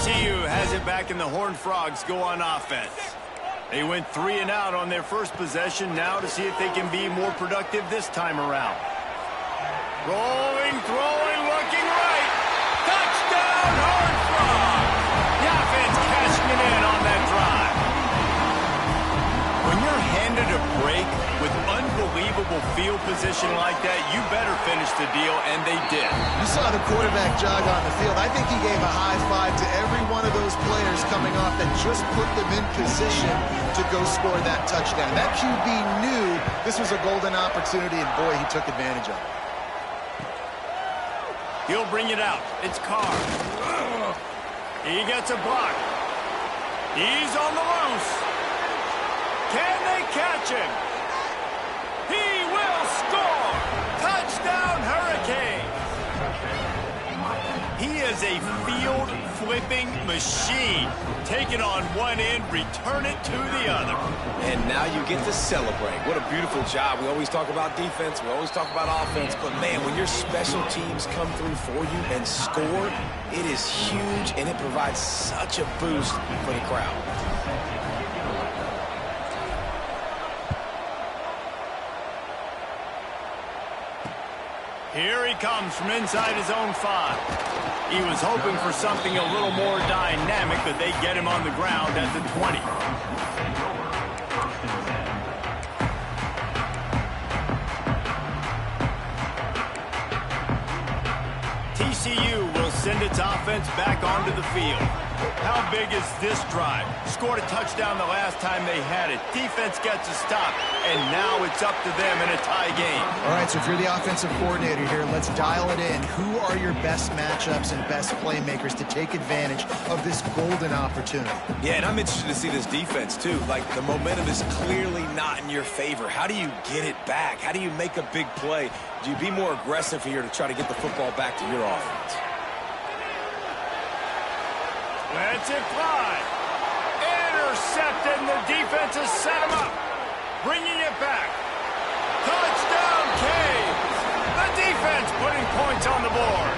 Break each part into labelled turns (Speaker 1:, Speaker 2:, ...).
Speaker 1: TCU has it back in the Horned Frogs go on offense. They went 3 and out on their first possession, now to see if they can be more productive this time around. Rolling, throwing, looking right. Touchdown, Horned Frogs! The offense cashing it in on that drive. When you're handed a break with unbelievable field position like that, you better finish the deal, and they did.
Speaker 2: You saw the quarterback jog on the field. I think he gave a high five to every one of those players coming off that just put them in position to go score that touchdown. That QB knew this was a golden opportunity, and boy, he took advantage of it.
Speaker 1: He'll bring it out. It's Carr. He gets a block. He's on the loose. Can they catch him? He will score! Touchdown, Hurricanes! He is a field-flipping machine. Take it on one end, return it to the other.
Speaker 3: And now you get to celebrate. What a beautiful job. We always talk about defense. We always talk about offense. But, man, when your special teams come through for you and score, it is huge, and it provides such a boost for the crowd.
Speaker 1: Here he comes from inside his own 5. He was hoping for something a little more dynamic, but they get him on the ground at the 20. TCU will send its offense back onto the field. How big is this drive? Scored a touchdown the last time they had it. Defense gets a stop, and now it's up to them in a tie game.
Speaker 2: All right, so if you're the offensive coordinator here, let's dial it in. Who are your best matchups and best playmakers to take advantage of this golden opportunity?
Speaker 3: Yeah, and I'm interested to see this defense, too. Like, the momentum is clearly not in your favor. How do you get it back? How do you make a big play? Do you be more aggressive here to try to get the football back to your offense?
Speaker 1: Lets it fly. Intercepted, and the defense has set him up. Bringing it back. Touchdown, Canes. The defense putting points on the board.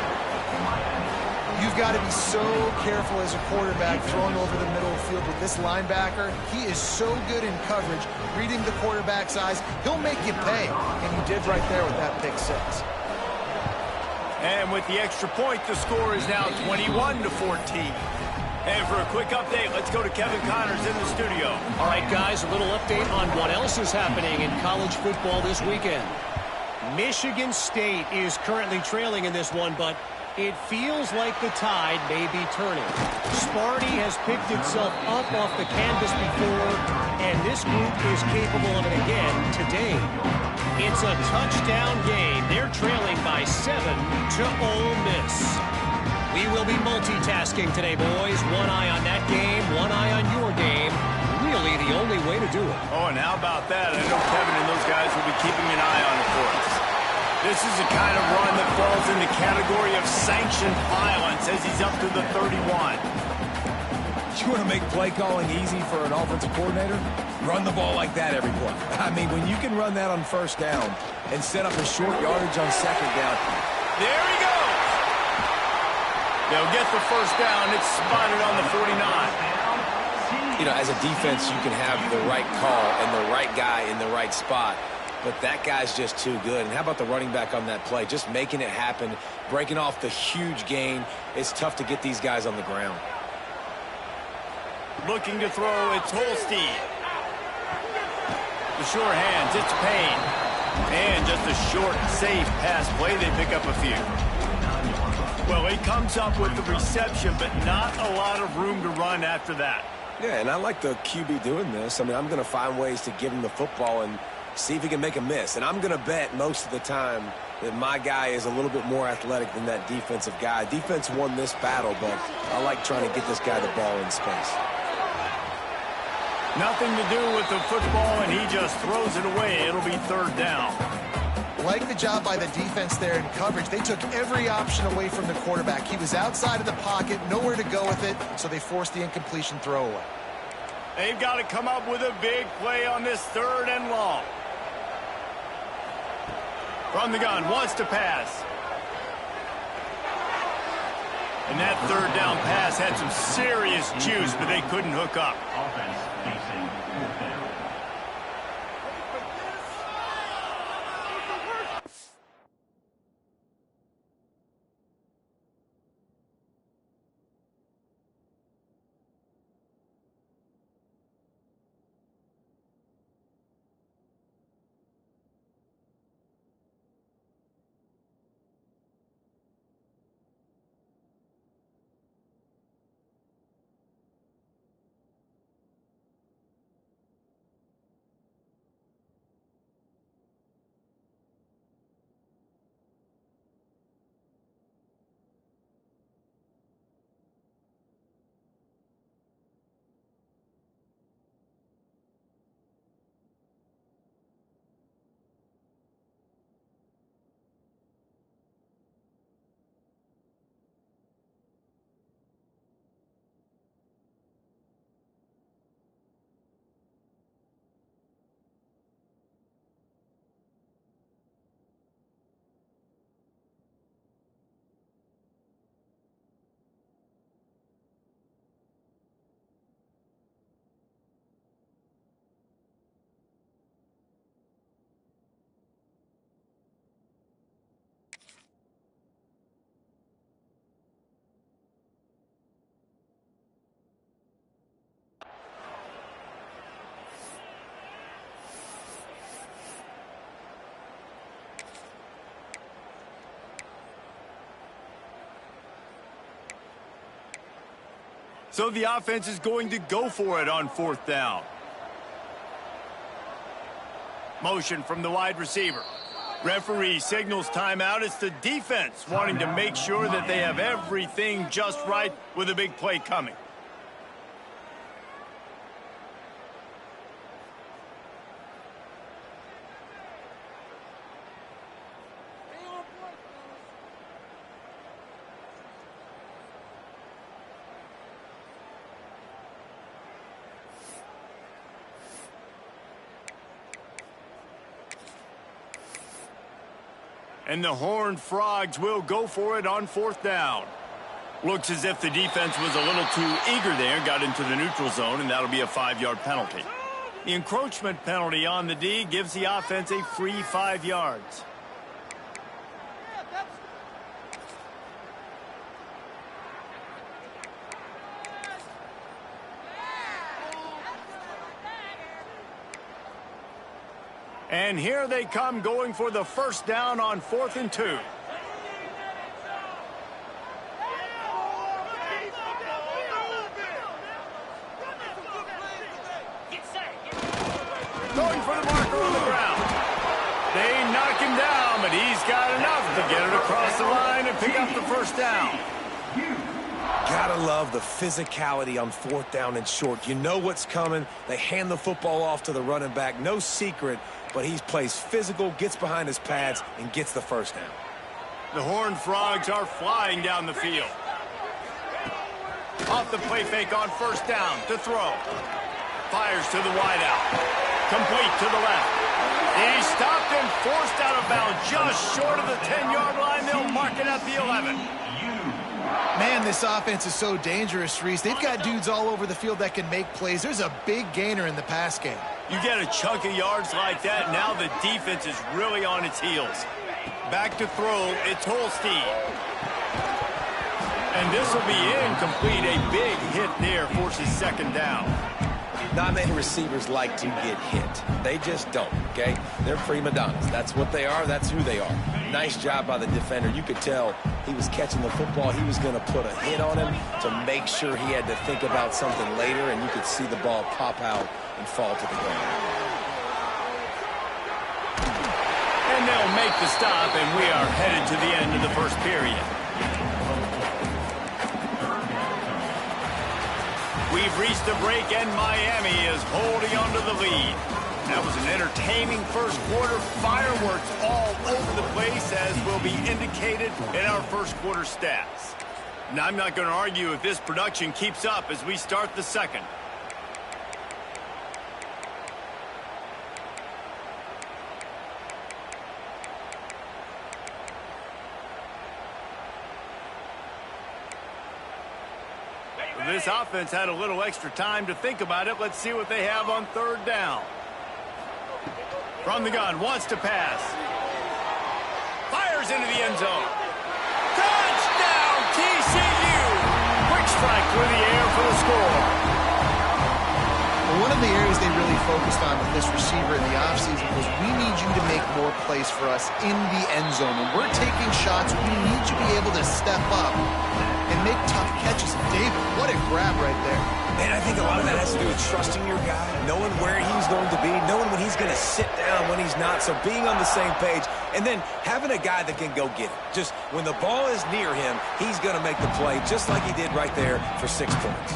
Speaker 2: You've got to be so careful as a quarterback throwing over the middle of the field with this linebacker. He is so good in coverage, reading the quarterback's eyes. He'll make you pay, and he did right there with that pick 6.
Speaker 1: And with the extra point, the score is now 21-14. And for a quick update, let's go to Kevin Connors in the studio.
Speaker 4: All right, guys, a little update on what else is happening in college football this weekend. Michigan State is currently trailing in this one, but it feels like the tide may be turning. Sparty has picked itself up off the canvas before, and this group is capable of it again today. It's a touchdown game. They're trailing by 7 to Ole Miss. We will be multitasking today, boys. One eye on that game, one eye on your game. Really the only way to do it.
Speaker 1: Oh, and how about that? I know Kevin and those guys will be keeping an eye on it for us. This is the kind of run that falls in the category of sanctioned violence as he's up to the 31.
Speaker 3: You want to make play calling easy for an offensive coordinator? Run the ball like that every play. I mean, when you can run that on first down and set up a short yardage on second down.
Speaker 1: There he goes. They'll get the first down. It's spotted on the 49.
Speaker 3: You know, as a defense, you can have the right call and the right guy in the right spot. But that guy's just too good. And how about the running back on that play? Just making it happen, breaking off the huge gain. It's tough to get these guys on the ground.
Speaker 1: Looking to throw, it's Holstein. The sure hands, it's Payne. And just a short, safe pass play. They pick up a few. Well, he comes up with the reception, but not a lot of room to run after that.
Speaker 3: Yeah, and I like the QB doing this. I mean, I'm going to find ways to give him the football and see if he can make a miss. And I'm going to bet most of the time that my guy is a little bit more athletic than that defensive guy. Defense won this battle, but I like trying to get this guy the ball in space.
Speaker 1: Nothing to do with the football, and he just throws it away. It'll be third down.
Speaker 2: Like the job by the defense there in coverage. They took every option away from the quarterback. He was outside of the pocket, nowhere to go with it, so they forced the incompletion throwaway.
Speaker 1: They've got to come up with a big play on this 3rd and long. From the gun, wants to pass. And that third down pass had some serious juice, but they couldn't hook up.
Speaker 5: Offense facing fourth down.
Speaker 1: So the offense is going to go for it on fourth down. Motion from the wide receiver. Referee signals timeout. It's the defense wanting to make sure that they have everything just right with a big play coming. And the Horned Frogs will go for it on fourth down. Looks as if the defense was a little too eager there, got into the neutral zone, and that'll be a 5-yard penalty. The encroachment penalty on the D gives the offense a free 5 yards. And here they come going for the first down on 4th and 2. Going for the marker on the ground. They knock him down, but he's got enough to get it across the line and pick up the first down.
Speaker 3: Gotta love the physicality on fourth down and short. You know what's coming. They hand the football off to the running back. No secret, but he plays physical, gets behind his pads, and gets the first down.
Speaker 1: The Horned Frogs are flying down the field. Off the play fake on first down to throw. Fires to the wideout. Complete to the left. He's stopped and forced out of bounds just short of the 10-yard line. They'll mark it at the 11.
Speaker 2: Man, this offense is so dangerous, Reese. They've got dudes all over the field that can make plays. There's a big gainer in the pass game.
Speaker 1: You get a chunk of yards like that, now the defense is really on its heels. Back to throw, it's Holstein. And this will be incomplete. A big hit there forces second down.
Speaker 3: Not many receivers like to get hit. They just don't, okay? They're prima donnas. That's what they are. That's who they are. Nice job by the defender. You could tell he was catching the football. He was going to put a hit on him to make sure he had to think about something later, and you could see the ball pop out and fall to the ground.
Speaker 1: And they'll make the stop, and we are headed to the end of the first period. We've reached the break, and Miami is holding on to the lead. That was an entertaining first quarter. Fireworks all over the place, as will be indicated in our first quarter stats. Now, I'm not going to argue if this production keeps up as we start the second. This offense had a little extra time to think about it. Let's see what they have on third down. From the gun, wants to pass. Fires into the end zone. Touchdown, TCU! Quick strike through the air for the score.
Speaker 2: Well, one of the areas they really focused on with this receiver in the offseason was we need you to make more plays for us in the end zone. When we're taking shots, we need you to be able to step up and make tough catches. David, what a grab right there.
Speaker 3: Man, I think a lot of that has to do with trusting your guy, knowing where he's going to be, knowing when he's going to sit down, when he's not, so being on the same page, and then having a guy that can go get it. Just when the ball is near him, he's going to make the play, just like he did right there for 6 points.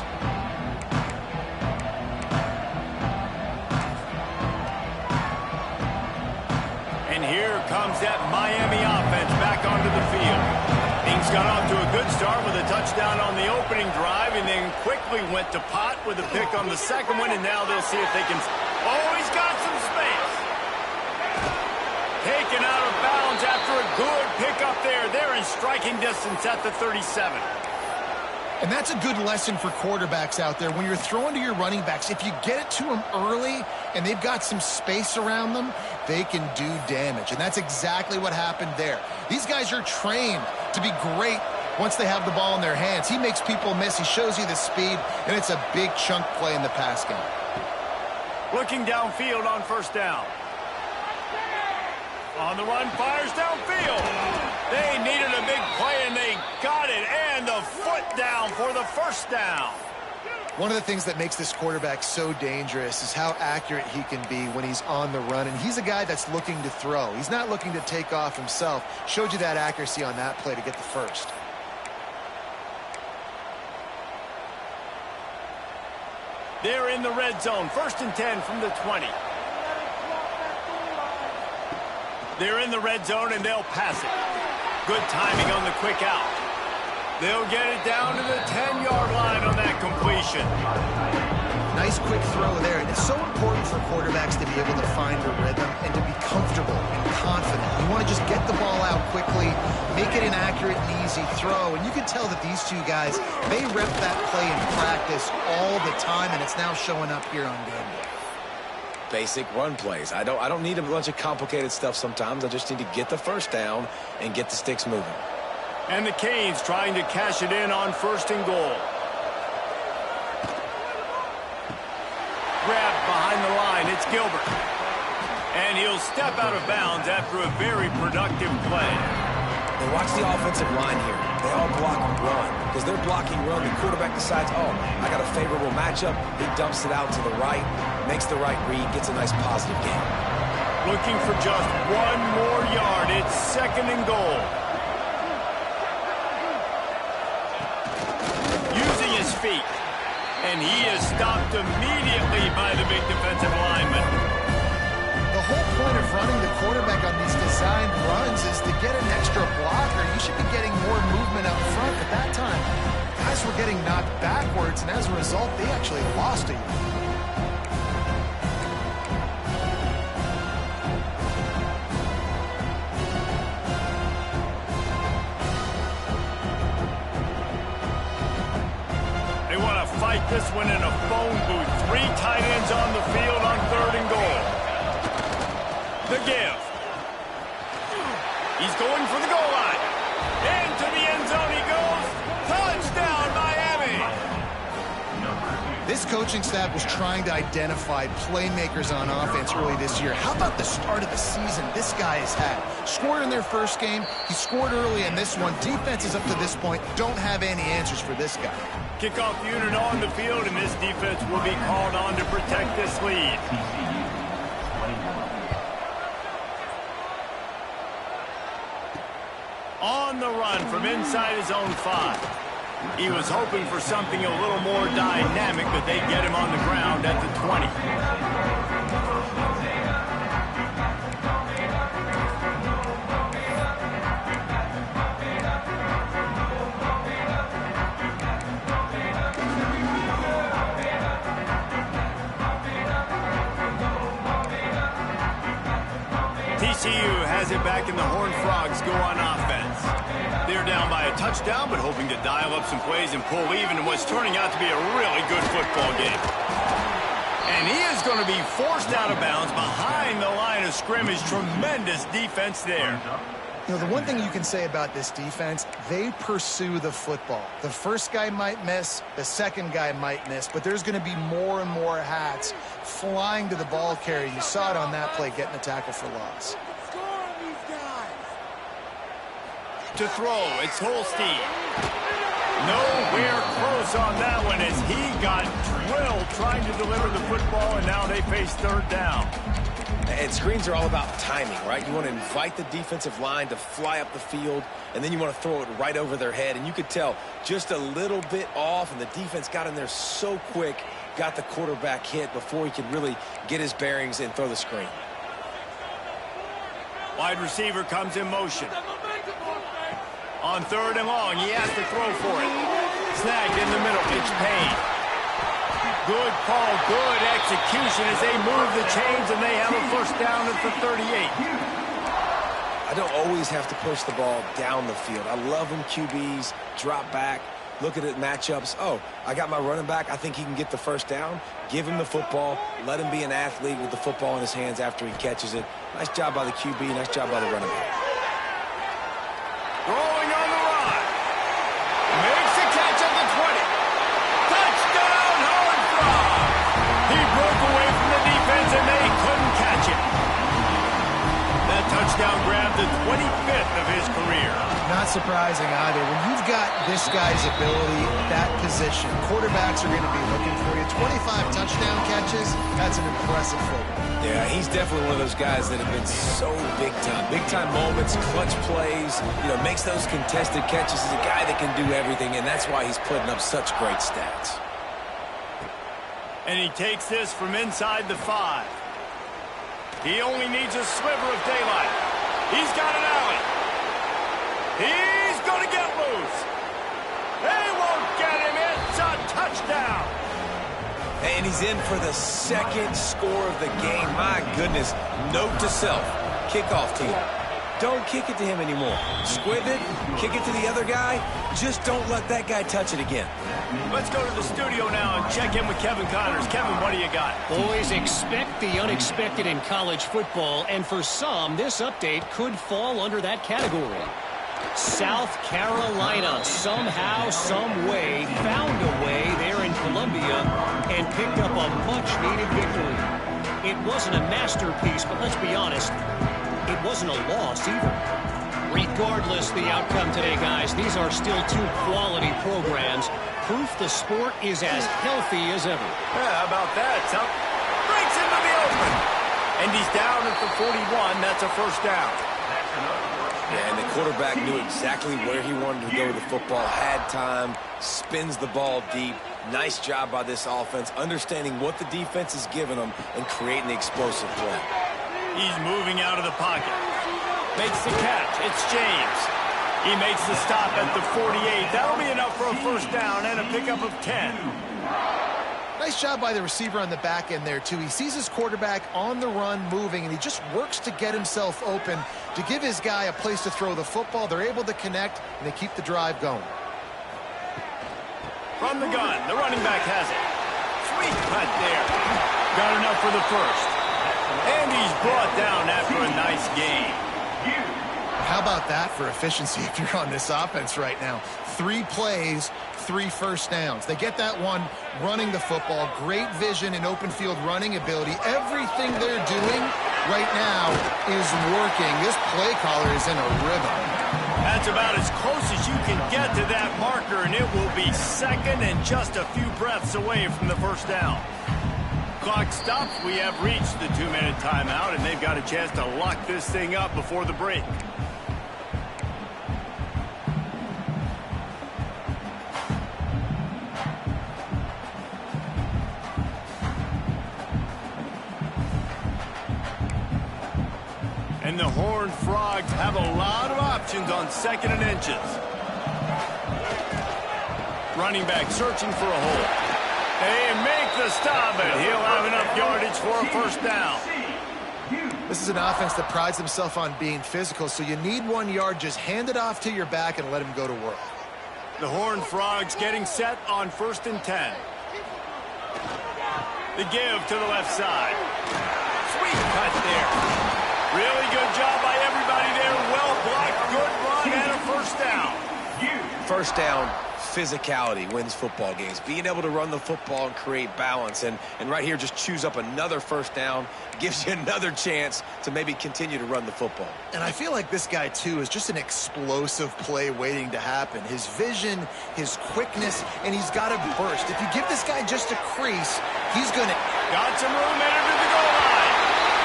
Speaker 1: And here comes that Miami offense back onto the field. Things got off to a good start with a touchdown on the opening drive and then quickly went to pot with a pick on the second one, and now they'll see if they can... Oh, he's got some space. Taken out of bounds after a good pick up there. They're in striking distance at the 37.
Speaker 2: And that's a good lesson for quarterbacks out there. When you're throwing to your running backs, if you get it to them early and they've got some space around them, they can do damage. And that's exactly what happened there. These guys are trained to be great once they have the ball in their hands. He makes people miss. He shows you the speed, and it's a big chunk play in the pass game.
Speaker 1: Looking downfield on first down. On the run, fires downfield. They needed a big play, and they got it. And the foot down for the first down.
Speaker 2: One of the things that makes this quarterback so dangerous is how accurate he can be when he's on the run. And he's a guy that's looking to throw. He's not looking to take off himself. Showed you that accuracy on that play to get the first.
Speaker 1: They're in the red zone. 1st and 10 from the 20. They're in the red zone, and they'll pass it. Good timing on the quick out. They'll get it down to the 10-yard line on that completion.
Speaker 2: Nice quick throw there. And it's so important for quarterbacks to be able to find a rhythm and to be comfortable and confident. You want to just get the ball out quickly, make it an accurate and easy throw. And you can tell that these two guys, they rep that play in practice all the time, and it's now showing up here on game day.
Speaker 3: Basic run plays. I don't need a bunch of complicated stuff sometimes. I just need to get the first down and get the sticks moving.
Speaker 1: And the Canes trying to cash it in on 1st and goal. Grabbed behind the line. It's Gilbert. And he'll step out of bounds after a very productive play.
Speaker 3: And watch the offensive line here. They all block and run. Because they're blocking run, the quarterback decides, oh, I got a favorable matchup. He dumps it out to the right, makes the right read, gets a nice positive gain.
Speaker 1: Looking for just 1 more yard. It's 2nd and goal. Using his feet. And he is stopped immediately by the big defensive lineman.
Speaker 2: The whole point of running the quarterback on these designed runs is to get an extra blocker. You should be getting more movement up front. At that time, guys were getting knocked backwards, and as a result, they actually lost a yard.
Speaker 1: They want to fight this one in a phone booth. 3 tight ends on the field on 3rd and goal. The give. He's going for the goal line. Into the end zone he goes. Touchdown, Miami.
Speaker 2: This coaching staff was trying to identify playmakers on offense early this year. How about the start of the season this guy has had? Scored in their first game. He scored early in this one. Defenses up to this point don't have any answers for this guy.
Speaker 1: Kickoff unit on the field, and this defense will be called on to protect this lead. On the run from inside his own 5. He was hoping for something a little more dynamic, but they get him on the ground at the 20. TCU has it back, and the Horned Frogs go on offense. They're down by a touchdown, but hoping to dial up some plays and pull even in what's turning out to be a really good football game. And he is going to be forced out of bounds behind the line of scrimmage. Tremendous defense there.
Speaker 2: You know, the one thing you can say about this defense, they pursue the football. The first guy might miss, the second guy might miss, but there's going to be more and more hats flying to the ball carrier. You saw it on that play, getting the tackle for loss.
Speaker 1: To throw, it's Holstein. Nowhere close on that one as he got drilled trying to deliver the football, and now they face third down.
Speaker 3: And screens are all about timing, right? You want to invite the defensive line to fly up the field, and then you want to throw it right over their head. And you could tell just a little bit off, and the defense got in there so quick, got the quarterback hit before he could really get his bearings and throw the screen.
Speaker 1: Wide receiver comes in motion. On third and long, he has to throw for it. Snagged in the middle, it's Payne. Good call, good execution as they move the chains, and they have a first down at the 38.
Speaker 3: I don't always have to push the ball down the field. I love when QBs drop back, look at it matchups. Oh, I got my running back. I think he can get the first down. Give him the football. Let him be an athlete with the football in his hands after he catches it. Nice job by the QB. Nice job by the running back.
Speaker 1: Throwing on the run. Makes the catch at the 20. Touchdown, Horned Frog. He broke away from the defense, and they couldn't catch it. That touchdown grabbed the 25th of his career.
Speaker 2: Not surprising either. When you've got this guy's ability at that position, quarterbacks are going to be looking for you. 25 touchdown catches, that's an impressive football.
Speaker 3: Yeah, he's definitely one of those guys that have been so big time. Big time moments, clutch plays, makes those contested catches. He's a guy that can do everything, and that's why he's putting up such great stats.
Speaker 1: And he takes this from inside the 5. He only needs a sliver of daylight. He's got an alley. He's going to get loose. They won't get him. It's a touchdown.
Speaker 3: And he's in for the second score of the game. My goodness. Note to self. Kickoff team. Don't kick it to him anymore. Squib it. Kick it to the other guy. Just don't let that guy touch it again.
Speaker 1: Let's go to the studio now and check in with Kevin Connors. Kevin, what do you got?
Speaker 4: Boys, expect the unexpected in college football, and for some, this update could fall under that category. South Carolina somehow, some way, found a way there in Columbia and picked up a much-needed victory. It wasn't a masterpiece, but let's be honest, it wasn't a loss either. Regardless the outcome today, guys, these are still two quality programs. Proof the sport is as healthy as ever.
Speaker 1: Yeah, how about that? Breaks into the open. And he's down at the 41. That's a first down.
Speaker 3: Yeah, and the quarterback knew exactly where he wanted to go with the football, had time, spins the ball deep. Nice job by this offense, understanding what the defense is giving them and creating the explosive play.
Speaker 1: He's moving out of the pocket. Makes the catch. It's James. He makes the stop at the 48. That'll be enough for a first down and a pickup of 10.
Speaker 2: Nice job by the receiver on the back end there, too. He sees his quarterback on the run moving, and he just works to get himself open to give his guy a place to throw the football. They're able to connect, and they keep the drive going.
Speaker 1: From the gun, the running back has it. Sweet cut there. Got enough for the first. And he's brought down after a nice game.
Speaker 2: How about that for efficiency if you're on this offense right now? 3 plays, 3 first downs. They get that one running the football. Great vision and open field running ability. Everything they're doing right now is working. This play caller is in a rhythm.
Speaker 1: That's about as close as you can get to that marker, and it will be second and just a few breaths away from the first down. Clock stops. We have reached the 2-minute timeout, and they've got a chance to lock this thing up before the break. And the Horned Frogs have a lot of options on 2nd and inches. Running back searching for a hole. They make the stop, and he'll have enough yardage for a first down.
Speaker 2: This is an offense that prides himself on being physical, so you need 1 yard. Just hand it off to your back and let him go to work.
Speaker 1: The Horned Frogs getting set on 1st and 10. The give to the left side. Sweet cut there. Really good job by everybody there. Well blocked, good run, and a first down.
Speaker 3: First down, physicality wins football games. Being able to run the football and create balance. And right here, just choose up another first down. Gives you another chance to maybe continue to run the football.
Speaker 2: And I feel like this guy, too, is just an explosive play waiting to happen. His vision, his quickness, and he's got to burst. If you give this guy just a crease, he's going to...
Speaker 1: Got some room entered to the goal line.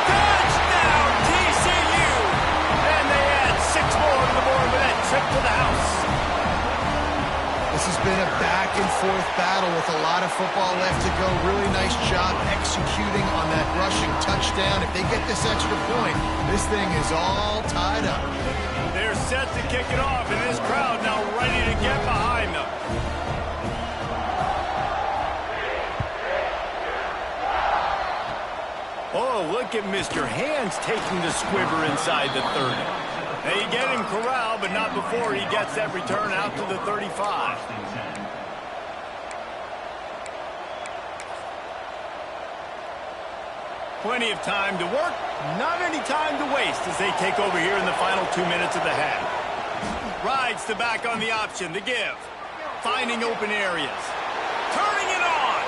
Speaker 1: Touchdown, TCU! And they add 6 more to the board with that trip to the house.
Speaker 2: This has been a back-and-forth battle with a lot of football left to go. Really nice job executing on that rushing touchdown. If they get this extra point, this thing is all tied up.
Speaker 1: They're set to kick it off, and this crowd now ready to get behind them. Oh, look at Mr. Hands taking the squibber inside the 30. They get him corralled, but not before he gets that return out to the 35. Plenty of time to work, not any time to waste as they take over here in the final 2 minutes of the half. Rides the back on the option, the give. Finding open areas. Turning it on.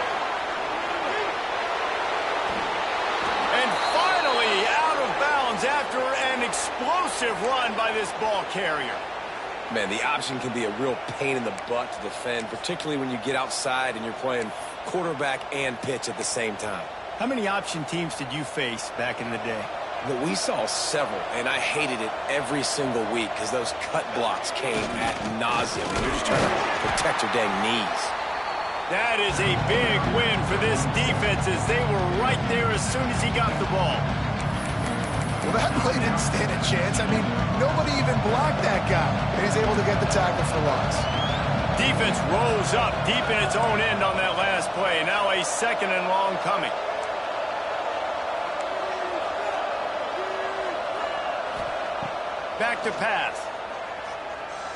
Speaker 1: And finally out of bounds after an explosive run by this ball carrier.
Speaker 3: Man, the option can be a real pain in the butt to defend, particularly when you get outside and you're playing quarterback and pitch at the same time.
Speaker 1: How many option teams did you face back in the day?
Speaker 3: But we saw several, and I hated it every single week because those cut blocks came ad nauseum, and you're just trying to protect your dang knees.
Speaker 1: That is a big win for this defense as they were right there as soon as he got the ball.
Speaker 2: Well, that play didn't stand a chance. I mean, nobody even blocked that guy, and he's able to get the tackle for loss.
Speaker 1: Defense rose up deep in its own end on that last play. Now a 2nd and long coming. Back to pass.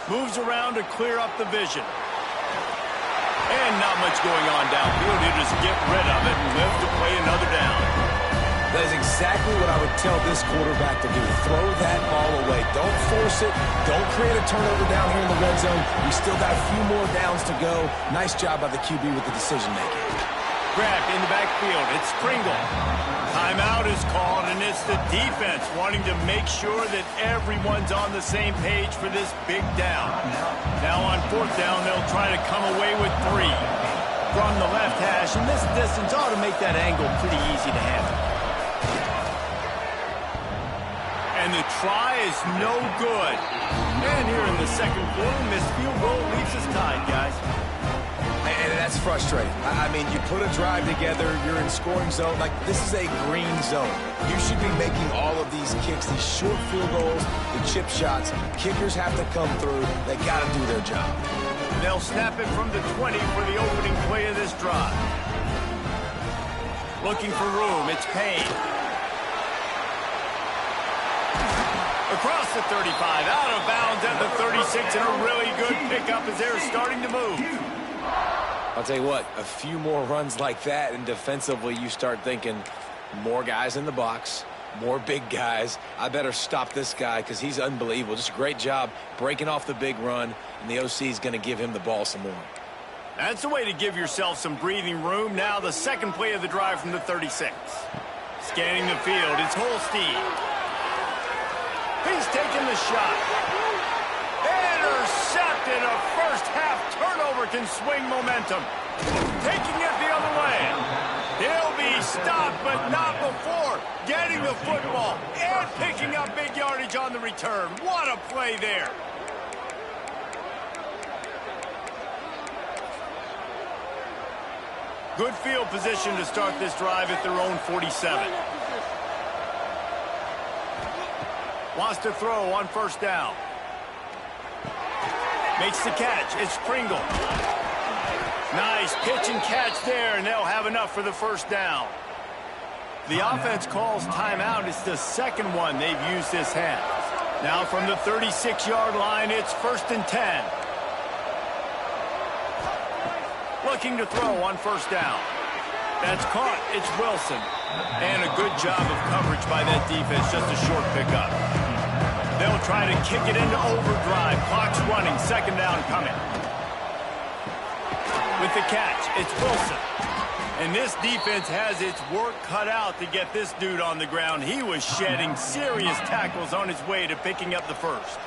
Speaker 1: Moves around to clear up the vision. And not much going on downfield. He'll just get rid of it and live to play another down.
Speaker 3: That is exactly what I would tell this quarterback to do. Throw that ball away. Don't force it. Don't create a turnover down here in the red zone. We still got a few more downs to go. Nice job by the QB with the decision-making.
Speaker 1: Grabbed in the backfield. It's Pringle. Timeout is called, and it's the defense wanting to make sure that everyone's on the same page for this big down. Now on 4th down, they'll try to come away with 3. From the left hash, and this distance ought to make that angle pretty easy to handle. And the try is no good. And here in the 2nd quarter, missed field goal leaves us tied, guys.
Speaker 3: And that's frustrating. I mean, you put a drive together, you're in scoring zone. Like, this is a green zone. You should be making all of these kicks, these short field goals, the chip shots. Kickers have to come through. They got to do their job.
Speaker 1: They'll snap it from the 20 for the opening play of this drive. Looking for room. It's Payne. Across the 35, out of bounds at the 36, and a really good pickup as they're starting to move.
Speaker 3: I'll tell you what, a few more runs like that, and defensively you start thinking more guys in the box, more big guys. I better stop this guy because he's unbelievable. Just a great job breaking off the big run, and the OC is going to give him the ball some more.
Speaker 1: That's the way to give yourself some breathing room. Now the 2nd play of the drive from the 36. Scanning the field, it's Holstein. He's taking the shot. Intercepted. A first-half turnover can swing momentum. Taking it the other way. He'll be stopped, but not before getting the football and picking up big yardage on the return. What a play there. Good field position to start this drive at their own 47. Wants to throw on 1st down. Makes the catch. It's Pringle. Nice pitch and catch there, and they'll have enough for the 1st down. The offense calls timeout. It's the second one they've used this half. Now from the 36-yard line, it's 1st and 10. Looking to throw on 1st down. That's caught. It's Wilson. And a good job of coverage by that defense. Just a short pickup. They'll try to kick it into overdrive. Clock's running. 2nd down coming. With the catch, it's Wilson. And this defense has its work cut out to get this dude on the ground. He was shedding serious tackles on his way to picking up the first.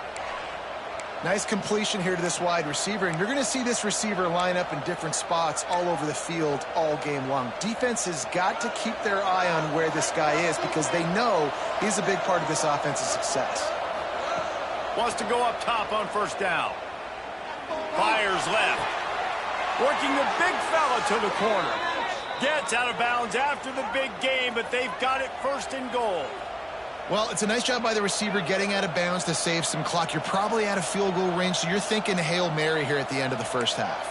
Speaker 2: Nice completion here to this wide receiver, and you're going to see this receiver line up in different spots all over the field all game long. Defense has got to keep their eye on where this guy is because they know he's a big part of this offense's success.
Speaker 1: Wants to go up top on 1st down. Fires left. Working the big fella to the corner. Gets out of bounds after the big game, but they've got it 1st and goal.
Speaker 2: Well, it's a nice job by the receiver getting out of bounds to save some clock. You're probably out of field goal range, so you're thinking Hail Mary here at the end of the first half.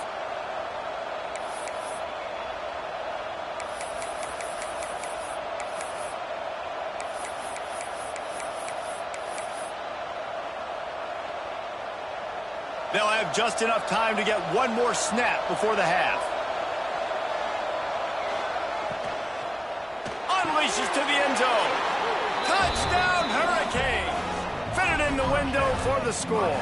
Speaker 1: They'll have just enough time to get one more snap before the half. Unleashes to the end zone. Touchdown, Hurricane! Fitted in the window for the score.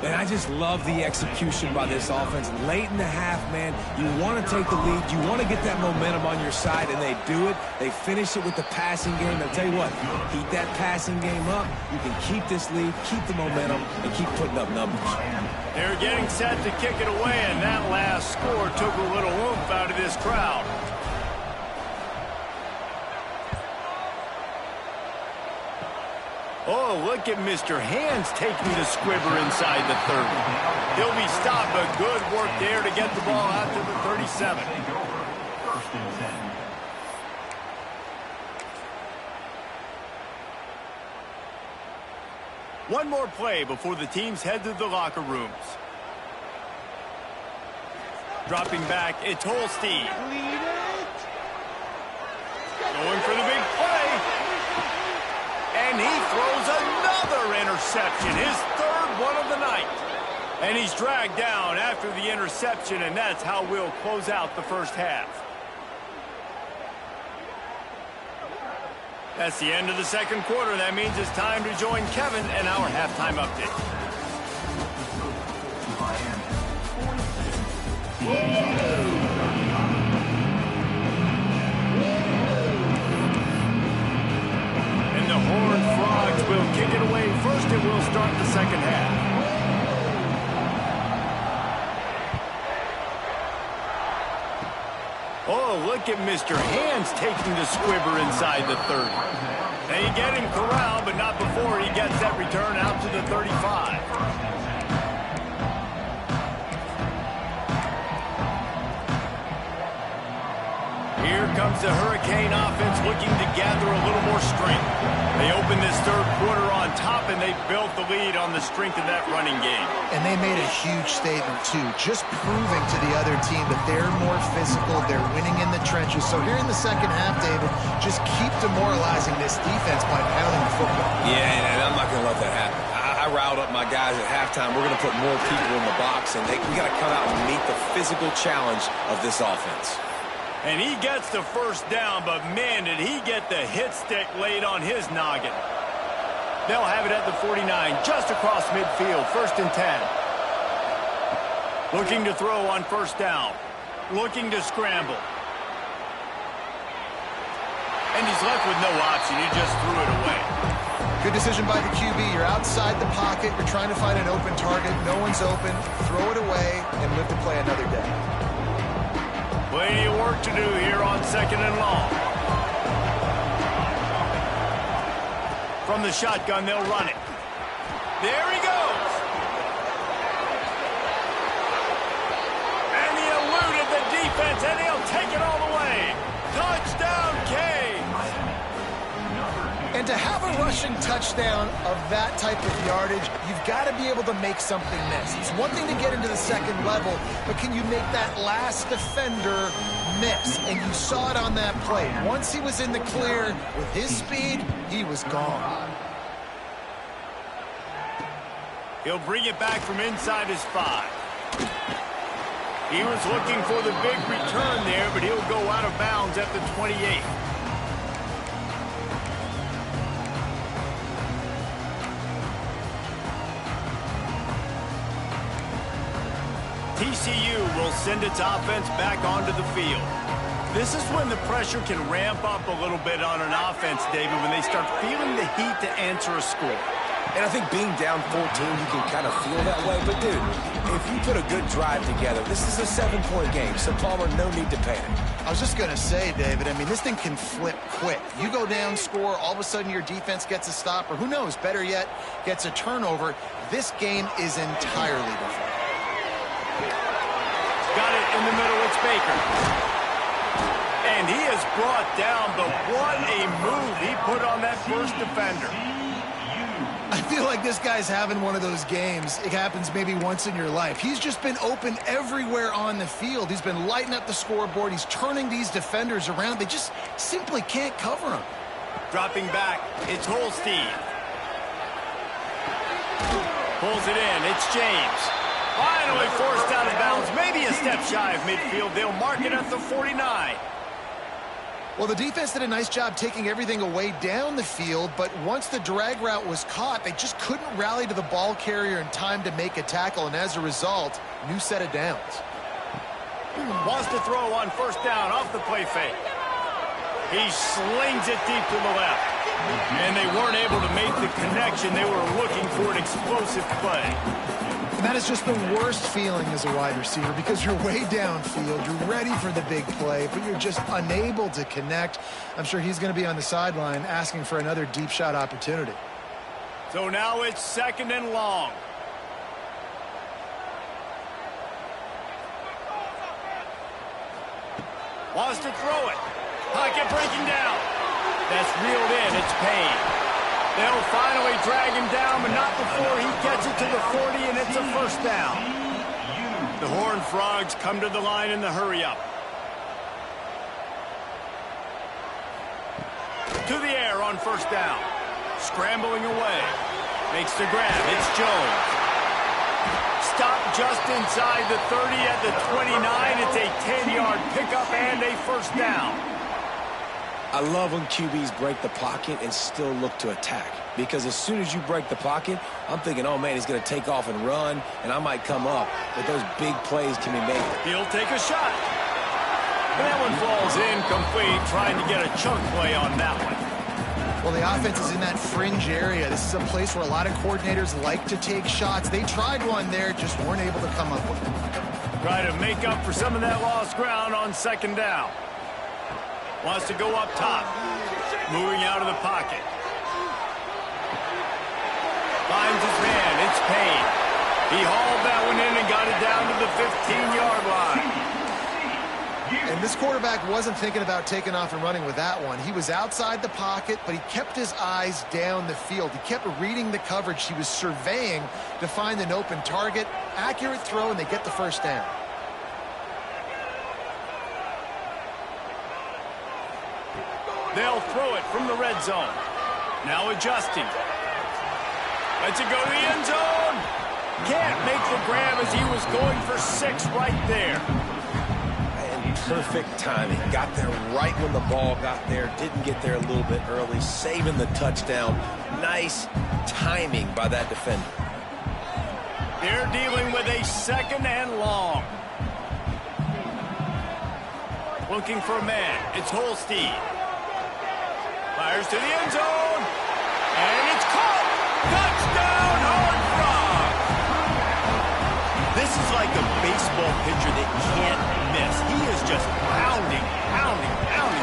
Speaker 3: And I just love the execution by this offense. Late in the half, man, you want to take the lead. You want to get that momentum on your side, and they do it. They finish it with the passing game. I'll tell you what, heat that passing game up. You can keep this lead, keep the momentum, and keep putting up numbers.
Speaker 1: They're getting set to kick it away, and that last score took a little oomph out of this crowd. Oh, look at Mr. Hands taking the squibber inside the 30. He'll be stopped, but good work there to get the ball out to the 37. One more play before the teams head to the locker rooms. Dropping back, it's Holstein. Going for the big play. And he throws another interception, his 3rd one of the night. And he's dragged down after the interception, and that's how we'll close out the first half. That's the end of the second quarter. That means it's time to join Kevin and our halftime update. Horned Frogs will kick it away first, and we'll start the second half. Oh, look at Mr. Hands taking the squibber inside the 30. They get him corralled, but not before he gets that return out to the 35. Here comes the Hurricane offense looking to gather a little more strength. They opened this 3rd quarter on top, and they built the lead on the strength of that running game.
Speaker 2: And they made a huge statement, too, just proving to the other team that they're more physical, they're winning in the trenches. So here in the second half, David, just keep demoralizing this defense by pounding the football.
Speaker 3: Yeah, and I'm not going to let that happen. I riled up my guys at halftime. We're going to put more people in the box, and we got to come out and meet the physical challenge of this offense.
Speaker 1: And he gets the 1st down, but man, did he get the hit stick laid on his noggin. They'll have it at the 49, just across midfield, 1st and 10. Looking to throw on 1st down. Looking to scramble. And he's left with no option. He just threw it away.
Speaker 2: Good decision by the QB. You're outside the pocket. You're trying to find an open target. No one's open. Throw it away and live to play another day.
Speaker 1: Plenty of work to do here on 2nd and long. From the shotgun, they'll run it. There he goes. And he eluded the defense, and he'll take it all the way. Touchdown, Canes.
Speaker 2: And to have a rushing touchdown of that type of yardage, you've got to be able to make something miss. It's one thing to get into the second level, but can you make that last defender miss, and you saw it on that play. Once he was in the clear, with his speed, he was gone.
Speaker 1: He'll bring it back from inside his 5. He was looking for the big return there, but he'll go out of bounds at the 28. TCU will send its offense back onto the field. This is when the pressure can ramp up a little bit on an offense, David, when they start feeling the heat to answer a score.
Speaker 3: And I think being down 14, you can kind of feel that way. But, dude, if you put a good drive together, this is a 7-point game, so, Palmer, no need to panic.
Speaker 2: I was just going to say, David, I mean, this thing can flip quick. You go down, score, all of a sudden your defense gets a stop, or who knows, better yet, gets a turnover. This game is entirely different.
Speaker 1: Got it in the middle. It's Baker. And he is brought down, but what a move he put on that first defender.
Speaker 2: I feel like this guy's having one of those games. It happens maybe once in your life. He's just been open everywhere on the field. He's been lighting up the scoreboard. He's turning these defenders around. They just simply can't cover him.
Speaker 1: Dropping back, it's Holstein. Pulls it in, it's James. Finally forced out of bounds, maybe a step shy of midfield. They'll mark it at the 49.
Speaker 2: Well, the defense did a nice job taking everything away down the field, but once the drag route was caught, they just couldn't rally to the ball carrier in time to make a tackle, and as a result, new set of downs.
Speaker 1: Wants to throw on first down off the play fake. He slings it deep to the left. And they weren't able to make the connection. They were looking for an explosive play.
Speaker 2: And that is just the worst feeling as a wide receiver because you're way downfield, you're ready for the big play, but you're just unable to connect. I'm sure he's going to be on the sideline asking for another deep shot opportunity.
Speaker 1: So now it's 2nd and long. Wants to throw it. Pocket breaking down. That's reeled in. It's Payne. They'll finally drag him down, but not before he gets it to the 40, and it's a first down. The Horned Frogs come to the line in the hurry-up. To the air on first down. Scrambling away. Makes the grab. It's Jones. Stopped just inside the 30 at the 29. It's a 10-yard pickup and a first down.
Speaker 3: I love when QBs break the pocket and still look to attack. Because as soon as you break the pocket, I'm thinking, oh, man, he's going to take off and run, and I might come up. But those big plays can be made.
Speaker 1: He'll take a shot. And that one falls incomplete, trying to get a chunk play on that one.
Speaker 2: Well, the offense is in that fringe area. This is a place where a lot of coordinators like to take shots. They tried one there, just weren't able to come up with it.
Speaker 1: Try to make up for some of that lost ground on 2nd down. Wants to go up top. Moving out of the pocket. Finds his man. It's Payne. He hauled that one in and got it down to the 15-yard line.
Speaker 2: And this quarterback wasn't thinking about taking off and running with that one. He was outside the pocket, but he kept his eyes down the field. He kept reading the coverage. He was surveying to find an open target. Accurate throw, and they get the first down.
Speaker 1: They'll throw it from the red zone. Now adjusting. Lets it go to the end zone. Can't make the grab as he was going for 6 right there.
Speaker 3: And perfect timing. Got there right when the ball got there. Didn't get there a little bit early. Saving the touchdown. Nice timing by that defender.
Speaker 1: They're dealing with a 2nd and long. Looking for a man. It's Holstein. Fires to the end zone. And it's caught. Touchdown, Horned Frogs. This is like a baseball pitcher that can't miss. He is just pounding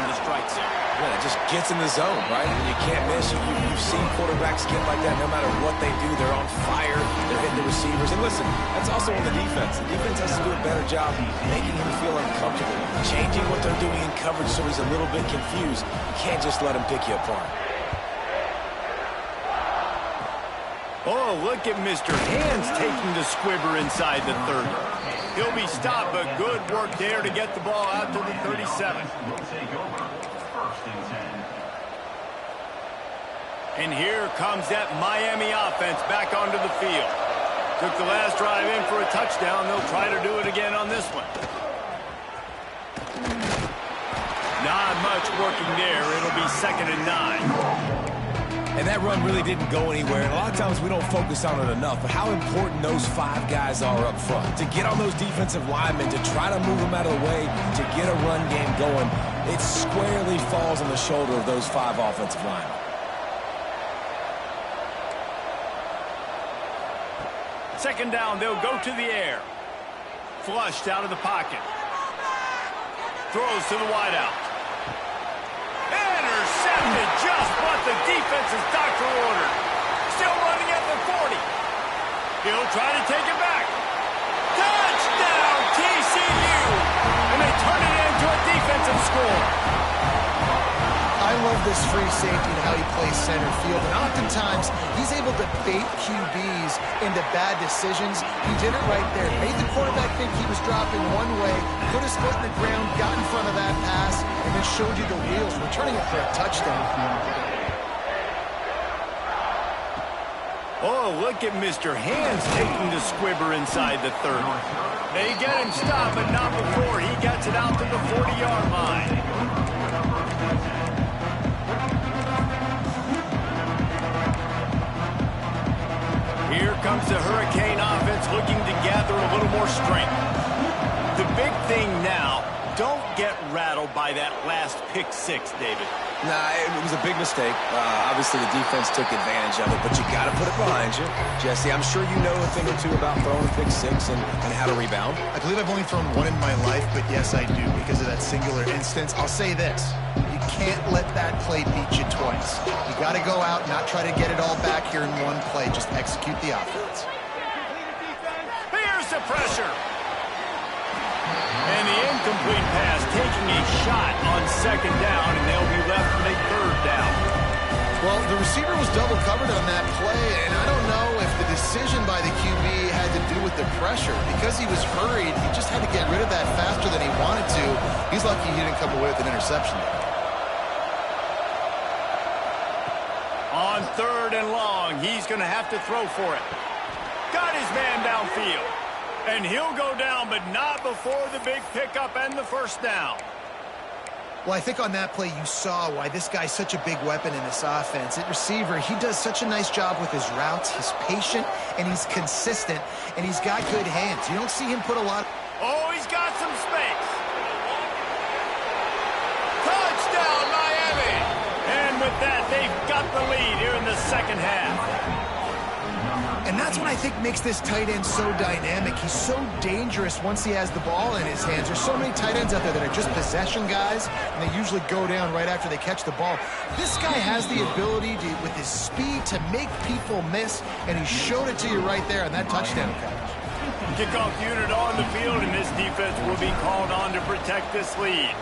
Speaker 1: the strike zone.
Speaker 3: Yeah, it just gets in the zone, right? And you can't miss. You've seen quarterbacks get like that no matter what they do. They're on fire. They're hitting the receivers. And listen, that's also on the defense. The defense has to do a better job making him feel uncomfortable, changing what they're doing in coverage so he's a little bit confused. You can't just let him pick you apart.
Speaker 1: Oh, look at Mr. Hands taking the squibber inside the 30. He'll be stopped, but good work there to get the ball out to the 37.
Speaker 5: Will take over. First and 10.
Speaker 1: And here comes that Miami offense back onto the field. Took the last drive in for a touchdown. They'll try to do it again on this one. Not much working there. It'll be 2nd and 9.
Speaker 3: And that run really didn't go anywhere. And a lot of times we don't focus on it enough, but how important those 5 guys are up front. To get on those defensive linemen, to try to move them out of the way, to get a run game going, it squarely falls on the shoulder of those 5 offensive linemen.
Speaker 1: Second down, they'll go to the air. Flushed out of the pocket. Throws to the wideout. Intercepted, just what the defense's doctor ordered. Still running at the 40. He'll try to take it back. Touchdown, TCU! And they turn it into a defensive score.
Speaker 2: I love this free safety and how he plays center field, and oftentimes he's able to bait QBs into bad decisions. He did it right there. Made the quarterback think he was dropping one way, put his foot in the ground, got in front of that pass, and then showed you the wheels, returning it for a touchdown.
Speaker 1: Oh, look at Mr. Hands taking the squibber inside the 30. They get him stopped, but not before he gets it out to the 40-yard line. Here comes the Hurricane offense looking to gather a little more strength. The big thing now, don't get rattled by that last pick 6, David.
Speaker 3: Nah, it was a big mistake. Obviously, the defense took advantage of it, but you got to put it behind you. Jesse, I'm sure you know a thing or two about throwing a pick 6 and how to rebound.
Speaker 2: I believe I've only thrown one in my life, but yes, I do, because of that singular instance. I'll say this. You can't let that play beat you twice. You got to go out, not try to get it all back here in one play. Just execute the offense.
Speaker 1: Here's the pressure. And the incomplete pass taking a shot on 2nd down, and they'll be left with a 3rd down.
Speaker 2: Well, the receiver was double covered on that play, and I don't know if the decision by the QB had to do with the pressure. Because he was hurried, he just had to get rid of that faster than he wanted to. He's lucky he didn't come away with an interception.
Speaker 1: On 3rd and long, he's going to have to throw for it. Got his man downfield. And he'll go down, but not before the big pickup and the 1st down.
Speaker 2: Well, I think on that play you saw why this guy's such a big weapon in this offense. At receiver, he does such a nice job with his routes. He's patient, and he's consistent, and he's got good hands. You don't see him put a lot...
Speaker 1: Oh, he's got some space. Touchdown, Miami! And with that, they've got the lead here in the 2nd half.
Speaker 2: And that's what I think makes this tight end so dynamic. He's so dangerous once he has the ball in his hands. There's so many tight ends out there that are just possession guys, and they usually go down right after they catch the ball. This guy has the ability to, with his speed, to make people miss, and he showed it to you right there on that touchdown catch.
Speaker 1: Kickoff unit on the field, and this defense will be called on to protect this lead.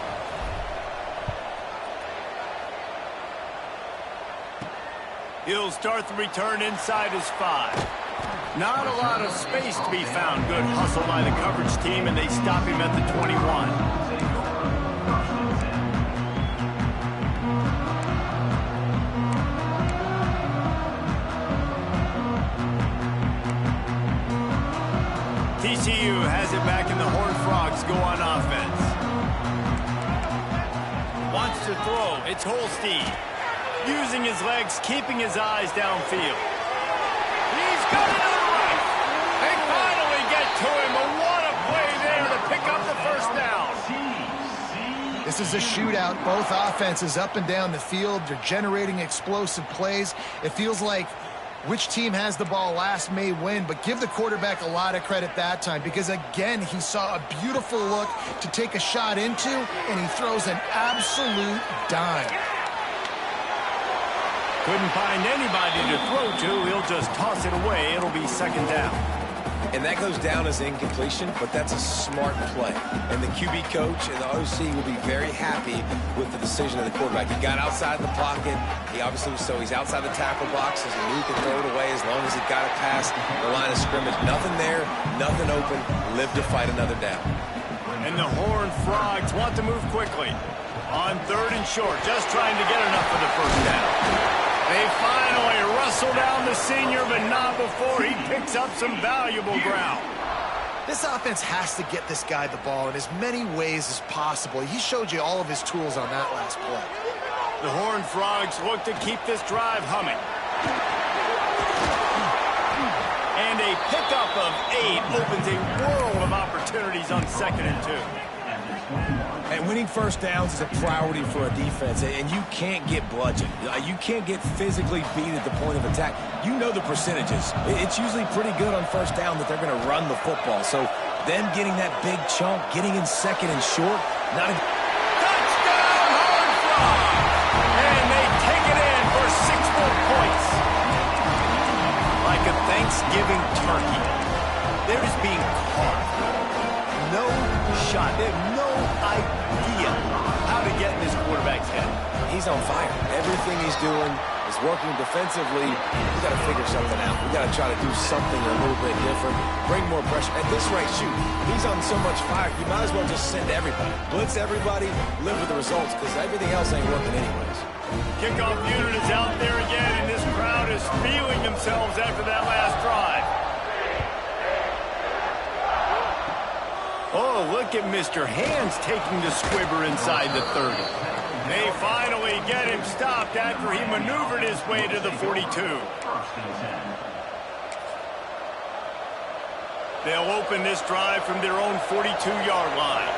Speaker 1: He'll start the return inside his 5. Not a lot of space to be found. Good hustle by the coverage team, and they stop him at the 21. TCU has it back, and the Horned Frogs go on offense. Wants to throw. It's Holstein. Using his legs, keeping his eyes downfield. He's got it to the right. They finally get to him, but what a play there to pick up the 1st down.
Speaker 2: This is a shootout. Both offenses up and down the field. They're generating explosive plays. It feels like which team has the ball last may win, but give the quarterback a lot of credit that time because, again, he saw a beautiful look to take a shot into, and he throws an absolute dime.
Speaker 1: Couldn't find anybody to throw to. He'll just toss it away. It'll be 2nd down.
Speaker 3: And that goes down as incompletion, but that's a smart play. And the QB coach and the OC will be very happy with the decision of the quarterback. He got outside the pocket. He obviously, so he's outside the tackle box. He knew he could throw it away as long as he got it past the line of scrimmage. Nothing there, nothing open. Live to fight another down.
Speaker 1: And the Horned Frogs want to move quickly. On 3rd and short, just trying to get enough for the first down. They finally wrestle down the senior, but not before he picks up some valuable ground.
Speaker 2: This offense has to get this guy the ball in as many ways as possible. He showed you all of his tools on that last play.
Speaker 1: The Horned Frogs look to keep this drive humming. And a pickup of 8 opens a world of opportunities on 2nd and 2.
Speaker 3: And winning first downs is a priority for a defense, and you can't get bludgeoned. You can't get physically beat at the point of attack. You know the percentages. It's usually pretty good on first down that they're going to run the football. So them getting that big chunk, getting in 2nd and short, not a...
Speaker 1: Touchdown, Horned Frogs! And they take it in for 6 more points. Like a Thanksgiving turkey, they're just being caught. No shot. They have no idea how to get in this quarterback's head.
Speaker 3: He's on fire. Everything he's doing is working defensively. We got to figure something out. We got to try to do something a little bit different. Bring more pressure. At this rate, shoot, he's on so much fire, you might as well just send everybody. Blitz everybody, live with the results, because everything else ain't working anyways.
Speaker 1: Kickoff unit is out there again, and this crowd is feeling themselves after that last drive. Oh, look at Mr. Hands taking the squibber inside the 30. They finally get him stopped after he maneuvered his way to the 42. They'll open this drive from their own 42-yard line.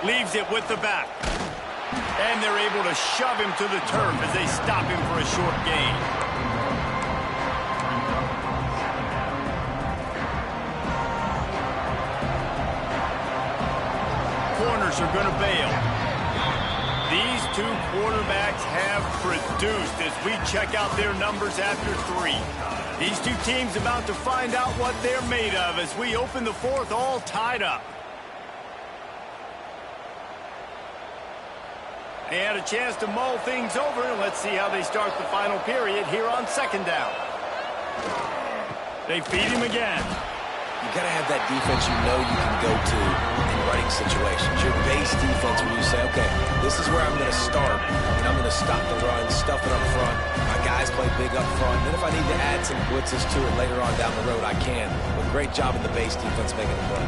Speaker 1: Leaves it with the back. And they're able to shove him to the turf as they stop him for a short gain. Corners are going to bail. These 2 quarterbacks have produced as we check out their numbers after 3. These 2 teams about to find out what they're made of as we open the 4th all tied up. They had a chance to mull things over, and let's see how they start the final period here on 2nd down. They feed him again.
Speaker 3: You got to have that defense you know you can go to in running situations. Your base defense where you say, okay, this is where I'm going to start, and I'm going to stop the run, stuff it up front. My guys play big up front. Then if I need to add some blitzes to it later on down the road, I can. But great job in the base defense making the play.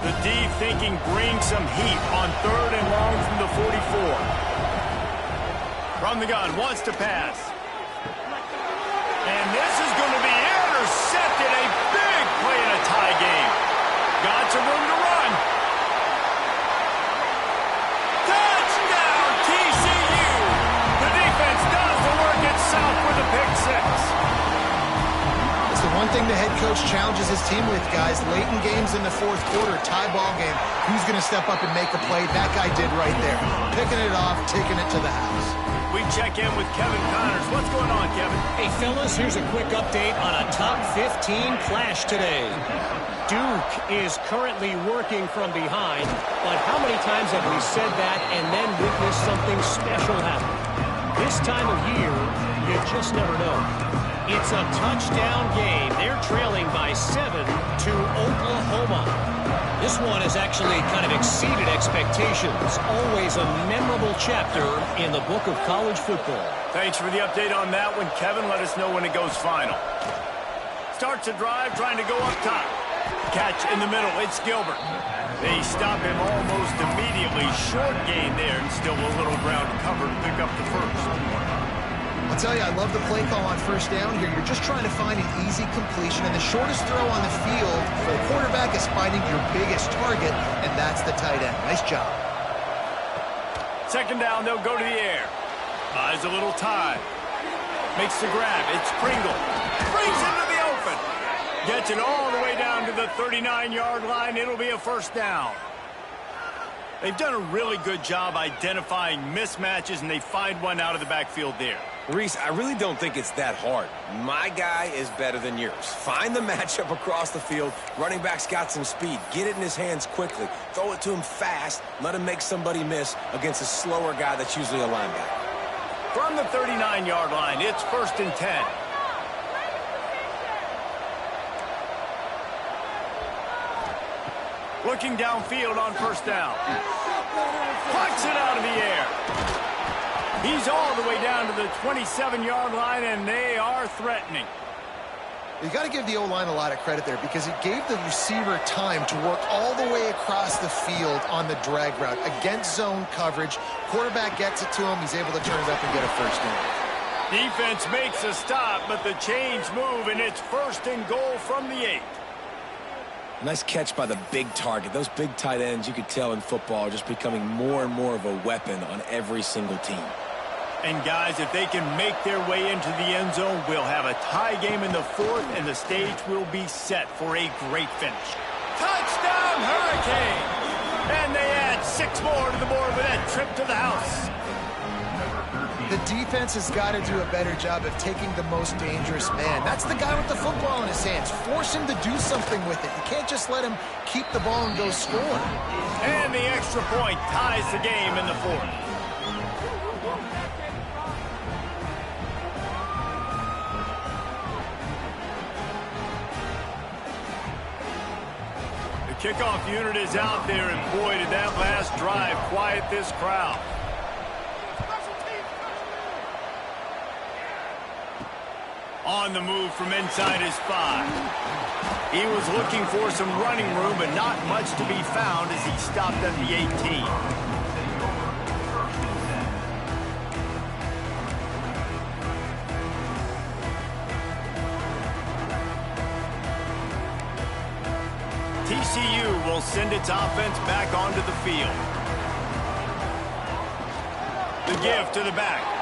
Speaker 1: The D thinking bring some heat on 3rd and long from the 44. From the gun, wants to pass. And this is going to be intercepted. A big play in a tie game. Got some room to run. Touchdown, TCU. The defense does the work itself with a pick 6.
Speaker 2: It's the one thing the head coach challenges his team with, guys. Late in games in the 4th quarter, tie ball game. Who's going to step up and make a play? That guy did right there. Picking it off, taking it to the house.
Speaker 1: We check in with Kevin Connors. What's going on, Kevin?
Speaker 4: Hey, fellas, here's a quick update on a top 15 clash today. Duke is currently working from behind, but how many times have we said that and then witnessed something special happen? This time of year, you just never know. It's a touchdown game. They're trailing by 7 to Oklahoma. This one has actually kind of exceeded expectations. Always a memorable chapter in the book of college football.
Speaker 1: Thanks for the update on that one, Kevin. Let us know when it goes final. Starts a drive trying to go up top. Catch in the middle. It's Gilbert. They stop him almost immediately. Short gain there, and still a little ground covered to pick up the first.
Speaker 2: I'll tell you, I love the play call on first down here. You're just trying to find an easy completion, and the shortest throw on the field for the quarterback is finding your biggest target, and that's the tight end. Nice job.
Speaker 1: 2nd down, they'll go to the air. Buys a little time. Makes the grab. It's Pringle. Brings into the open. Gets it all the way down to the 39-yard line. It'll be a first down. They've done a really good job identifying mismatches, and they find one out of the backfield there.
Speaker 3: Reese, I really don't think it's that hard. My guy is better than yours. Find the matchup across the field. Running back's got some speed. Get it in his hands quickly. Throw it to him fast. Let him make somebody miss against a slower guy that's usually a linebacker.
Speaker 1: From the 39-yard line, it's 1st and 10. Looking downfield on 1st down. Plucks it out of the air. He's all the way down to the 27-yard line, and they are threatening.
Speaker 2: You got to give the O-line a lot of credit there because it gave the receiver time to work all the way across the field on the drag route against zone coverage. Quarterback gets it to him. He's able to turn it up and get a 1st down.
Speaker 1: Defense makes a stop, but the chains move, and it's 1st and goal from the 8.
Speaker 3: Nice catch by the big target. Those big tight ends, you could tell in football, are just becoming more and more of a weapon on every single team.
Speaker 1: And guys, if they can make their way into the end zone, we'll have a tie game in the 4th, and the stage will be set for a great finish. Touchdown, Hurricane! And they add 6 more to the board with that trip to the house.
Speaker 2: The defense has got to do a better job of taking the most dangerous man. That's the guy with the football in his hands. Force him to do something with it. You can't just let him keep the ball and go score.
Speaker 1: And the extra point ties the game in the 4th. The kickoff unit is out there, and boy, did that last drive quiet this crowd. On the move from inside his 5. He was looking for some running room, but not much to be found as he stopped at the 18. TCU will send its offense back onto the field. The give to the back.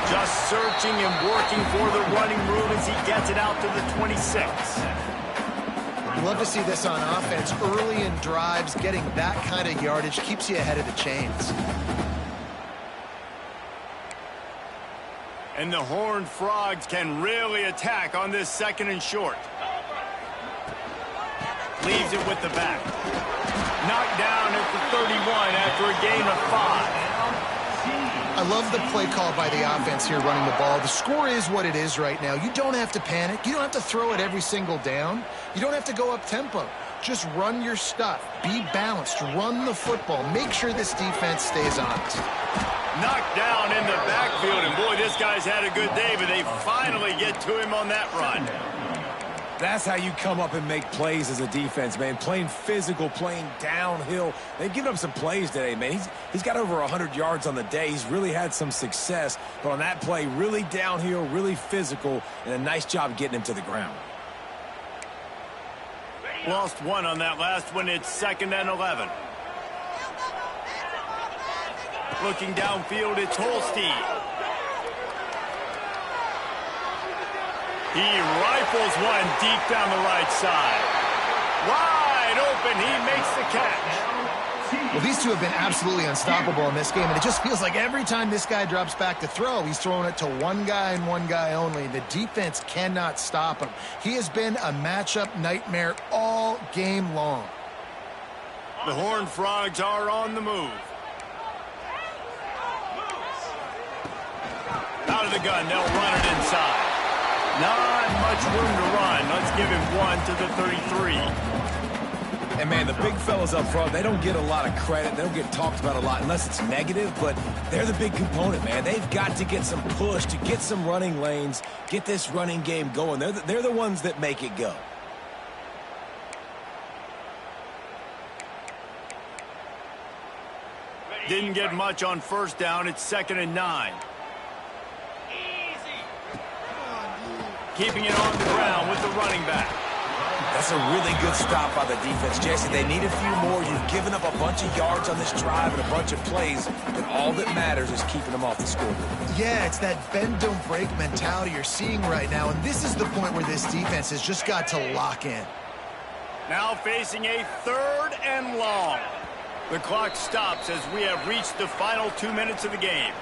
Speaker 1: Just searching and working for the running room as he gets it out to the 26.
Speaker 2: You love to see this on offense. Early in drives, getting that kind of yardage keeps you ahead of the chains.
Speaker 1: And the Horned Frogs can really attack on this 2nd and short. Leaves it with the back. Knocked down at the 31 after a gain of 5.
Speaker 2: I love the play call by the offense here running the ball. The score is what it is right now. You don't have to panic. You don't have to throw it every single down. You don't have to go up tempo. Just run your stuff. Be balanced. Run the football. Make sure this defense stays honest.
Speaker 1: Knocked down in the backfield, and boy, this guy's had a good day, but they finally get to him on that run.
Speaker 3: That's how you come up and make plays as a defense, man. Playing physical, playing downhill. They've given up some plays today, man. He's got over 100 yards on the day. He's really had some success. But on that play, really downhill, really physical, and a nice job getting him to the ground.
Speaker 1: Lost 1 on that last one. It's 2nd and 11. Looking downfield, it's Holstein. He rifles one deep down the right side. Wide open, he makes the catch.
Speaker 2: Well, these two have been absolutely unstoppable in this game, and it just feels like every time this guy drops back to throw, he's throwing it to one guy and one guy only. The defense cannot stop him. He has been a matchup nightmare all game long.
Speaker 1: The Horned Frogs are on the move. Out of the gun, they'll run it inside. Not much room to run. Let's give him 1 to the 33.
Speaker 3: And, man, the big fellas up front, they don't get a lot of credit. They don't get talked about a lot unless it's negative, but they're the big component, man. They've got to get some push to get some running lanes, get this running game going. They're the ones that make it go.
Speaker 1: Didn't get much on 1st down. It's 2nd and 9. Keeping it on the ground with the running back.
Speaker 3: That's a really good stop by the defense, Jesse. They need a few more. You've given up a bunch of yards on this drive and a bunch of plays, but all that matters is keeping them off the scoreboard.
Speaker 2: Yeah, it's that bend, don't break mentality you're seeing right now, and this is the point where this defense has just got to lock in.
Speaker 1: Now facing a 3rd and long. The clock stops as we have reached the final 2 minutes of the game.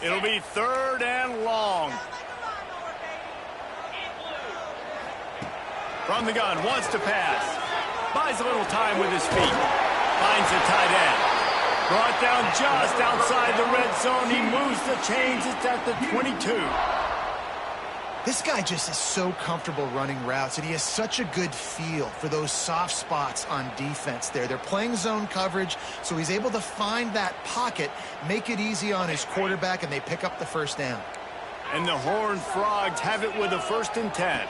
Speaker 1: It'll be 3rd and long. From the gun, wants to pass. Buys a little time with his feet. Finds the tight end. Brought down just outside the red zone. He moves the chains. It's at the 22.
Speaker 2: This guy just is so comfortable running routes, and he has such a good feel for those soft spots on defense there. They're playing zone coverage, so he's able to find that pocket, make it easy on his quarterback, and they pick up the first down.
Speaker 1: And the Horned Frogs have it with a 1st and 10.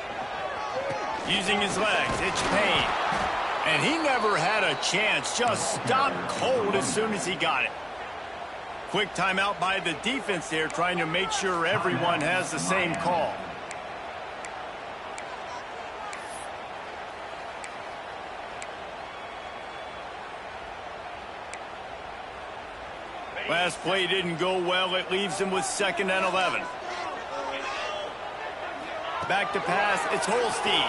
Speaker 1: Using his legs, it's Payne. And he never had a chance, just stopped cold as soon as he got it. Quick timeout by the defense there, trying to make sure everyone has the same call. Last play didn't go well. It leaves him with 2nd and 11. Back to pass. It's Holstein.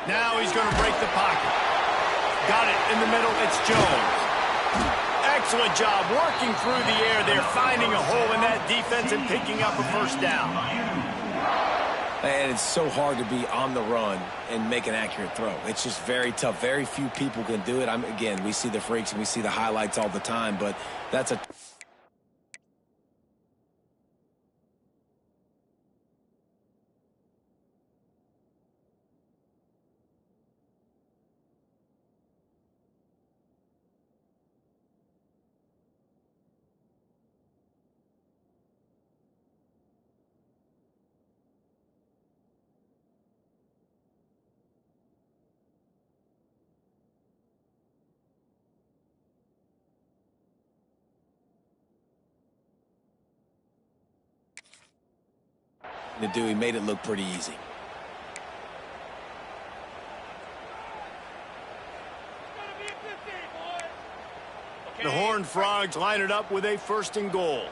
Speaker 1: Now he's going to break the pocket. Got it in the middle. It's Jones. Excellent job working through the air there, finding a hole in that defense and picking up a 1st down.
Speaker 3: And it's so hard to be on the run and make an accurate throw. It's just very tough. Very few people can do it. Again, we see the freaks and we see the highlights all the time, but that's a... to do. He made it look pretty easy.
Speaker 1: The Horned Frogs line it up with a 1st and goal.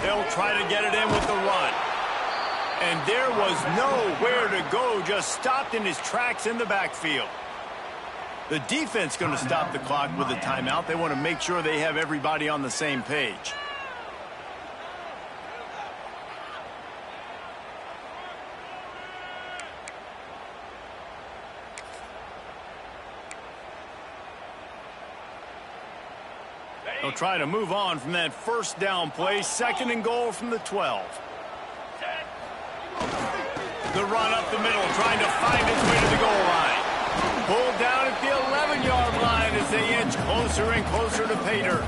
Speaker 1: They'll try to get it in with the run. And there was nowhere to go, just stopped in his tracks in the backfield. The defense going to stop the clock with a timeout. They want to make sure they have everybody on the same page. They'll try to move on from that 1st down play. 2nd and goal from the 12. The run up the middle, trying to find his way to the goal line. Pulled down at the 11-yard line as they inch closer and closer to pay dirt.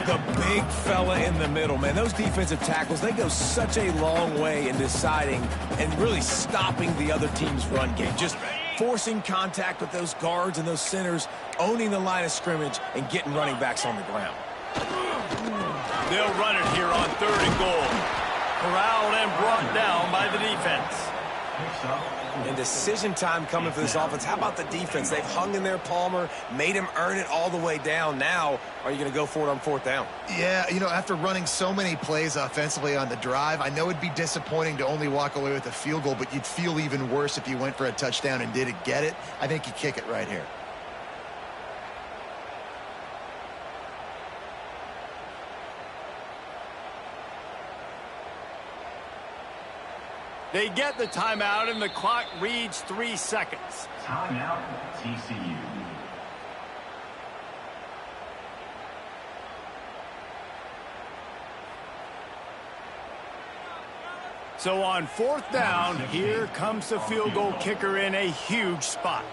Speaker 3: The big fella in the middle, man. Those defensive tackles, they go such a long way in deciding and really stopping the other team's run game. Just forcing contact with those guards and those centers, owning the line of scrimmage, and getting running backs on the ground.
Speaker 1: They'll run it here on 3rd and goal. Corralled and brought down by the defense.
Speaker 3: And decision time coming for this offense. How about the defense? They've hung in there, Palmer, made him earn it all the way down. Now, are you going to go for it on 4th down?
Speaker 2: Yeah, you know, after running so many plays offensively on the drive, I know it'd be disappointing to only walk away with a field goal, but you'd feel even worse if you went for a touchdown and didn't get it. I think you kick it right here.
Speaker 1: They get the timeout, and the clock reads 3 seconds.
Speaker 5: Timeout, TCU.
Speaker 1: So on 4th down, here comes the field goal kicker in a huge spot.